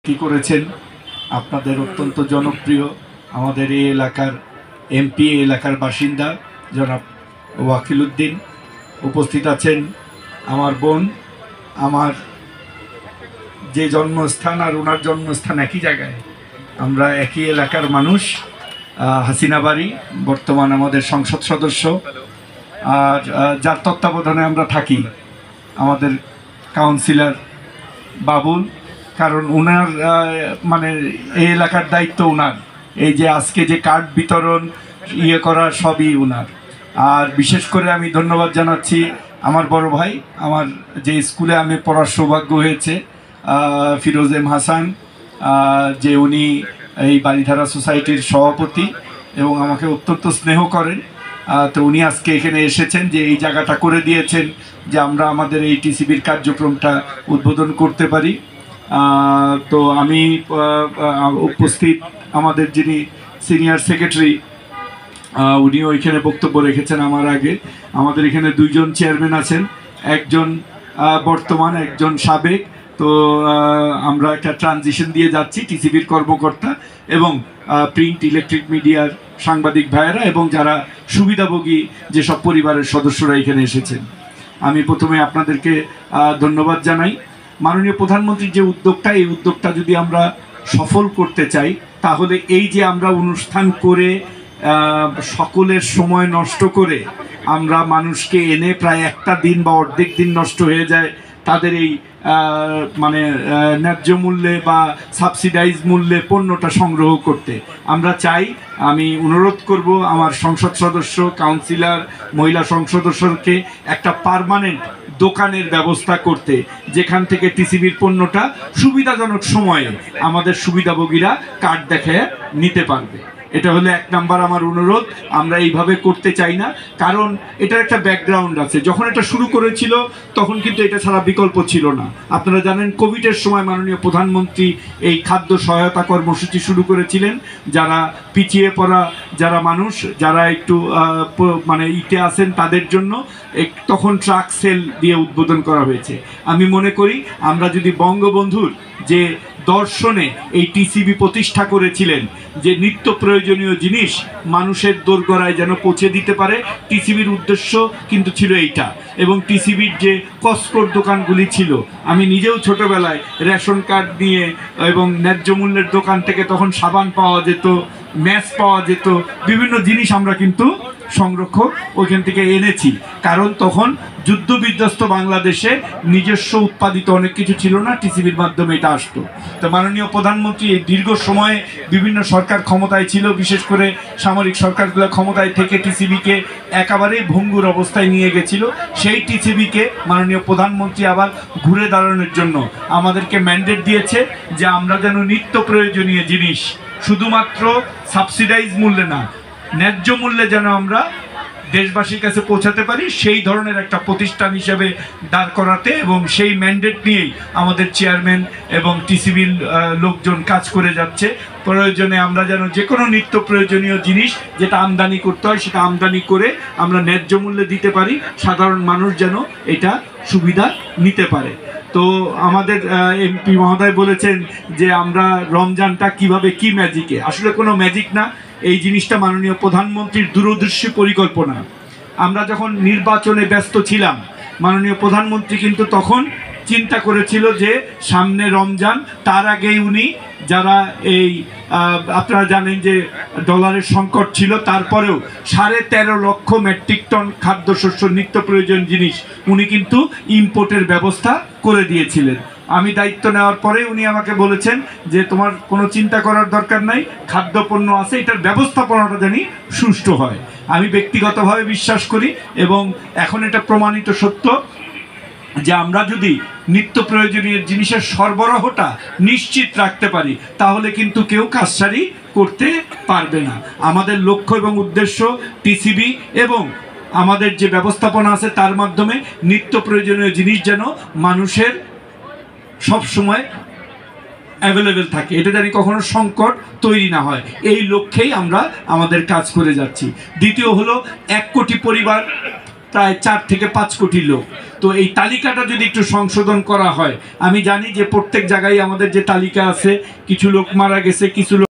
কি করেছেন। আপনাদের অত্যন্ত জনপ্রিয় আমাদের এই এলাকার এমপি, এলাকার বাসিন্দা জনাব ওয়াকিল উদ্দিন উপস্থিত আছেন। আমার বোন, আমার যে জন্মস্থান আর ওনার জন্মস্থান একই জায়গায়, আমরা একই এলাকার মানুষ। হাসিনা বাড়ি বর্তমান আমাদের সংসদ সদস্য, আর যার তত্ত্বাবধানে আমরা থাকি আমাদের কাউন্সিলর বাবুল, কারণ ওনার মানে এই এলাকার দায়িত্ব ওনার। এই যে আজকে যে কার্ড বিতরণ করা সবই ওনার। আর বিশেষ করে আমি ধন্যবাদ জানাচ্ছি আমার বড় ভাই, আমার যে স্কুলে আমি পড়ার সৌভাগ্য হয়েছে, ফিরোজ এম হাসান, যে উনি এই বাড়িধারা সোসাইটির সভাপতি এবং আমাকে অত্যন্ত স্নেহ করেন। তো উনি আজকে এখানে এসেছেন, যে এই জায়গাটা করে দিয়েছেন যে আমরা আমাদের এই টিসিবির কার্যক্রমটা উদ্বোধন করতে পারি। তো আমি উপস্থিত আমাদের যিনি সিনিয়র সেক্রেটারি, উনিও এখানে বক্তব্য রেখেছেন আমার আগে। আমাদের এখানে দুইজন চেয়ারম্যান আছেন, একজন বর্তমান, একজন সাবেক। তো আমরা একটা ট্রানজিশন দিয়ে যাচ্ছি, টিসিবির কর্মকর্তা এবং প্রিন্ট ইলেকট্রিক মিডিয়ার সাংবাদিক ভাইয়েরা এবং যারা সুবিধাভোগী যেসব পরিবারের সদস্যরা এখানে এসেছেন। আমি প্রথমে আপনাদেরকে ধন্যবাদ জানাই। মাননীয় প্রধানমন্ত্রীর যে উদ্যোগটা, এই উদ্যোগটা যদি আমরা সফল করতে চাই, তাহলে এই যে আমরা অনুষ্ঠান করে সকলের সময় নষ্ট করে আমরা মানুষকে এনে প্রায় একটা দিন বা অর্ধেক দিন নষ্ট হয়ে যায় তাদের এই মানে ন্যায্য মূল্যে বা সাবসিডাইজ মূল্যে পণ্যটা সংগ্রহ করতে। আমরা চাই, আমি অনুরোধ করব আমার সংসদ সদস্য, কাউন্সিলর, মহিলা সংসদ সদস্যকে একটা পার্মানেন্ট দোকানের ব্যবস্থা করতে, যেখান থেকে টিসিবির পণ্যটা সুবিধাজনক সময়ে আমাদের সুবিধাভোগীরা কার্ড দেখে নিতে পারবে। এটা হলো এক নাম্বার আমার অনুরোধ। আমরা এইভাবে করতে চাই না, কারণ এটার একটা ব্যাকগ্রাউন্ড আছে। যখন এটা শুরু করেছিল তখন কিন্তু এটা ছাড়া বিকল্প ছিল না। আপনারা জানেন কোভিডের সময় মাননীয় প্রধানমন্ত্রী এই খাদ্য সহায়তা কর্মসূচি শুরু করেছিলেন। যারা পিছিয়ে পড়া যারা মানুষ, যারা একটু মানে ইতে আছেন তাদের জন্য তখন ট্রাক সেল দিয়ে উদ্বোধন করা হয়েছে। আমি মনে করি আমরা যদি বঙ্গবন্ধুর যে দর্শনে এই টিসিবি প্রতিষ্ঠা করেছিলেন, যে নিত্য প্রয়োজনীয় জিনিস মানুষের দোরগোড়ায় যেন পৌঁছে দিতে পারে, টিসিবির উদ্দেশ্য কিন্তু ছিল এইটা। এবং টিসিবির যে কস্কোর দোকানগুলি ছিল, আমি নিজেও ছোটবেলায় রেশন কার্ড নিয়ে এবং ন্যায্য মূল্যের দোকান থেকে তখন সাবান পাওয়া যেত, ম্যাচ পাওয়া যেত, বিভিন্ন জিনিস আমরা কিন্তু সংরক্ষক ওইখান থেকে এনেছি। কারণ তখন যুদ্ধ বিধ্বস্ত বাংলাদেশে নিজস্ব উৎপাদিত অনেক কিছু ছিল না, টিসিবির মাধ্যমে এটা আসতো। তো মাননীয় প্রধানমন্ত্রী এই দীর্ঘ সময়ে বিভিন্ন সরকার ক্ষমতায় ছিল, বিশেষ করে সামরিক সরকারগুলো ক্ষমতায় থেকে টিসিবিকে একেবারেই ভঙ্গুর অবস্থায় নিয়ে গেছিল। সেই টিসিবিকে মাননীয় প্রধানমন্ত্রী আবার ঘুরে দাঁড়ানোর জন্য আমাদেরকে ম্যান্ডেট দিয়েছে যে আমরা যেন নিত্য প্রয়োজনীয় জিনিস শুধুমাত্র সাবসিডাইজ মূল্যে না, ন্যায্য মূল্যে যেন আমরা দেশবাসীর কাছে পৌঁছাতে পারি, সেই ধরনের একটা প্রতিষ্ঠান হিসেবে দাঁড় করাতে। এবং সেই ম্যান্ডেট নিয়েই আমাদের চেয়ারম্যান এবং টিসিবির লোকজন কাজ করে যাচ্ছে। প্রয়োজনে আমরা যেন যে কোনো নিত্য প্রয়োজনীয় জিনিস যেটা আমদানি করতে হয় সেটা আমদানি করে আমরা ন্যায্য মূল্যে দিতে পারি, সাধারণ মানুষ যেন এটা সুবিধা নিতে পারে। তো আমাদের এমপি মহোদয় বলেছেন যে আমরা রমজানটা কিভাবে, কি ম্যাজিকে, আসলে কোনো ম্যাজিক না। এই জিনিসটা মাননীয় প্রধানমন্ত্রীর দূরদর্শী পরিকল্পনা। আমরা যখন নির্বাচনে ব্যস্ত ছিলাম, মাননীয় প্রধানমন্ত্রী কিন্তু তখন চিন্তা করেছিল যে সামনে রমজান, তার আগেই উনি যারা এই আপনারা জানেন যে ডলারের সংকট ছিল, তারপরেও 13.5 লক্ষ মেট্রিক টন খাদ্যশস্য নিত্য প্রয়োজন জিনিস উনি কিন্তু ইম্পোর্টের ব্যবস্থা করে দিয়েছিলেন। আমি দায়িত্ব নেওয়ার পরে উনি আমাকে বলেছেন যে তোমার কোনো চিন্তা করার দরকার নাই, খাদ্যপণ্য আছে, এটার ব্যবস্থাপনাটা জানি সুষ্ঠু হয়। আমি ব্যক্তিগতভাবে বিশ্বাস করি এবং এখন এটা প্রমাণিত সত্য যে আমরা যদি নিত্য প্রয়োজনীয় জিনিসের সরবরাহটা নিশ্চিত রাখতে পারি, তাহলে কিন্তু কেউ কারসাজি করতে পারবে না। আমাদের লক্ষ্য এবং উদ্দেশ্য টিসিবি এবং আমাদের যে ব্যবস্থাপনা আছে তার মাধ্যমে নিত্য প্রয়োজনীয় জিনিস যেন মানুষের সব সময় অ্যাভেলেবেল থাকে, এটা জানি কখনো সংকট তৈরি না হয়। এই লক্ষ্যেই আমরা আমাদের কাজ করে যাচ্ছি। দ্বিতীয় হলো 1 কোটি পরিবার প্রায় 4 থেকে 5 কোটি লোক। তো এই তালিকাটা যদি একটু সংশোধন করা হয়, আমি জানি যে প্রত্যেক জায়গায় আমাদের যে তালিকা আছে, কিছু লোক মারা গেছে, কিছু লোক